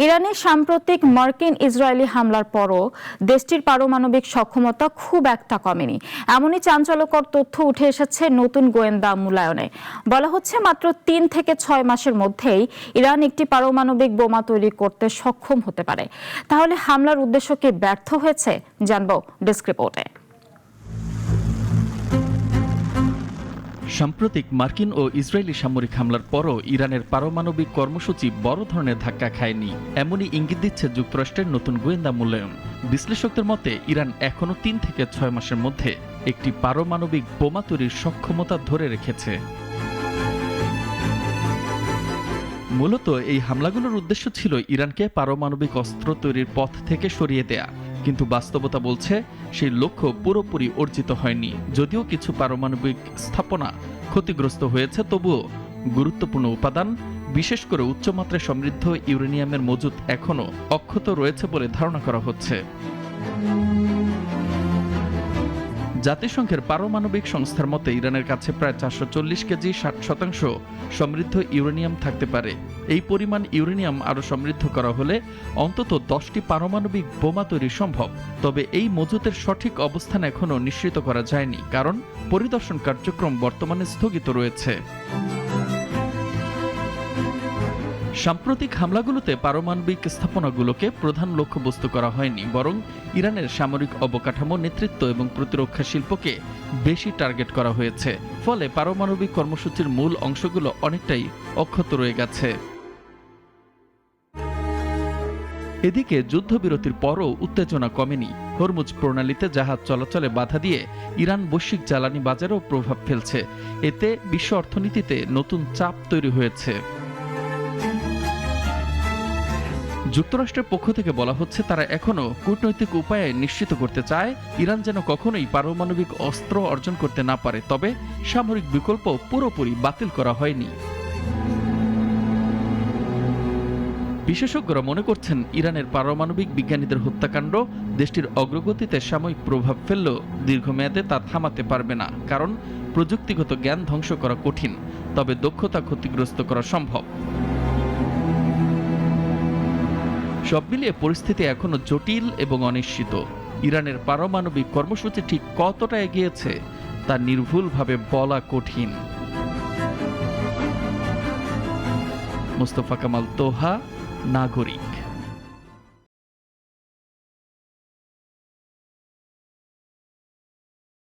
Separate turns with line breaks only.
ইরানে সাম্প্রতিক মার্কিন ইসরায়েলি হামলার পরও দেশটির পারমাণবিক সক্ষমতা খুব একটা কমেনি। এমনই চাঞ্চল্যকর তথ্য উঠে এসেছে নতুন গোয়েন্দা মূল্যায়নে। বলা হচ্ছে মাত্র ৩ থেকে ৬ মাসের মধ্যেই ইরান একটি পারমাণবিক বোমা তৈরি করতে সক্ষম হতে পারে। তাহলে হামলার উদ্দেশ্য কি ব্যর্থ হয়েছে, জানবো ডেস্ক রিপোর্টে।
সাম্প্রতিক মার্কিন ও ইসরায়েলি সামরিক হামলার পরও ইরানের পারমাণবিক কর্মসূচি বড় ধরনের ধাক্কা খায়নি, এমনই ইঙ্গিত দিচ্ছে যুক্তরাষ্ট্রের নতুন গোয়েন্দা মূল্যায়ন। বিশ্লেষকদের মতে ইরান এখনও ৩ থেকে ৬ মাসের মধ্যে একটি পারমাণবিক বোমা তৈরির সক্ষমতা ধরে রেখেছে। মূলত এই হামলাগুলোর উদ্দেশ্য ছিল ইরানকে পারমাণবিক অস্ত্র তৈরির পথ থেকে সরিয়ে দেয়া, কিন্তু বাস্তবতা বলছে সেই লক্ষ্য পুরোপুরি অর্জিত হয়নি। যদিও কিছু পারমাণবিক স্থাপনা ক্ষতিগ্রস্ত হয়েছে, তবুও গুরুত্বপূর্ণ উপাদান, বিশেষ করে উচ্চমাত্রায় সমৃদ্ধ ইউরেনিয়ামের মজুত এখনও অক্ষত রয়েছে বলে ধারণা করা হচ্ছে। জাতিসংঘের পারমাণবিক সংস্থার মতে ইরানের কাছে প্রায় ৪৪০ কেজি ৬০% সমৃদ্ধ ইউরেনিয়াম থাকতে পারে। এই পরিমাণ ইউরেনিয়াম আরও সমৃদ্ধ করা হলে অন্তত ১০টি পারমাণবিক বোমা তৈরি সম্ভব। তবে এই মজুতের সঠিক অবস্থান এখনও নিশ্চিত করা যায়নি, কারণ পরিদর্শন কার্যক্রম বর্তমানে স্থগিত রয়েছে। সাম্প্রতিক হামলাগুলোতে পারমাণবিক স্থাপনাগুলোকে প্রধান লক্ষ্যবস্তু করা হয়নি, বরং ইরানের সামরিক অবকাঠামো, নেতৃত্ব এবং প্রতিরক্ষা শিল্পকে বেশি টার্গেট করা হয়েছে। ফলে পারমাণবিক কর্মসূচির মূল অংশগুলো অনেকটাই অক্ষত রয়ে গেছে। এদিকে যুদ্ধবিরতির পরও উত্তেজনা কমেনি। হরমুজ প্রণালীতে জাহাজ চলাচলে বাধা দিয়ে ইরান বৈশ্বিক জ্বালানি বাজারেও প্রভাব ফেলছে। এতে বিশ্ব অর্থনীতিতে নতুন চাপ তৈরি হয়েছে। যুক্তরাষ্ট্রের পক্ষ থেকে বলা হচ্ছে তারা এখনও কূটনৈতিক উপায়ে নিশ্চিত করতে চায় ইরান যেন কখনোই পারমাণবিক অস্ত্র অর্জন করতে না পারে, তবে সামরিক বিকল্প পুরোপুরি বাতিল করা হয়নি। বিশেষজ্ঞরা মনে করছেন ইরানের পারমাণবিক বিজ্ঞানীদের হত্যাকাণ্ড দেশটির অগ্রগতিতে সাময়িক প্রভাব ফেললেও দীর্ঘমেয়াদে তা থামাতে পারবে না, কারণ প্রযুক্তিগত জ্ঞান ধ্বংস করা কঠিন, তবে দক্ষতা ক্ষতিগ্রস্ত করা সম্ভব। সব মিলিয়ে পরিস্থিতি এখনো জটিল এবং অনিশ্চিত। ইরানের পারমাণবিক কর্মসূচি ঠিক কতটা এগিয়েছে তা নির্ভুলভাবে বলা কঠিন। মোস্তফা কামাল তোহা, নাগরিক।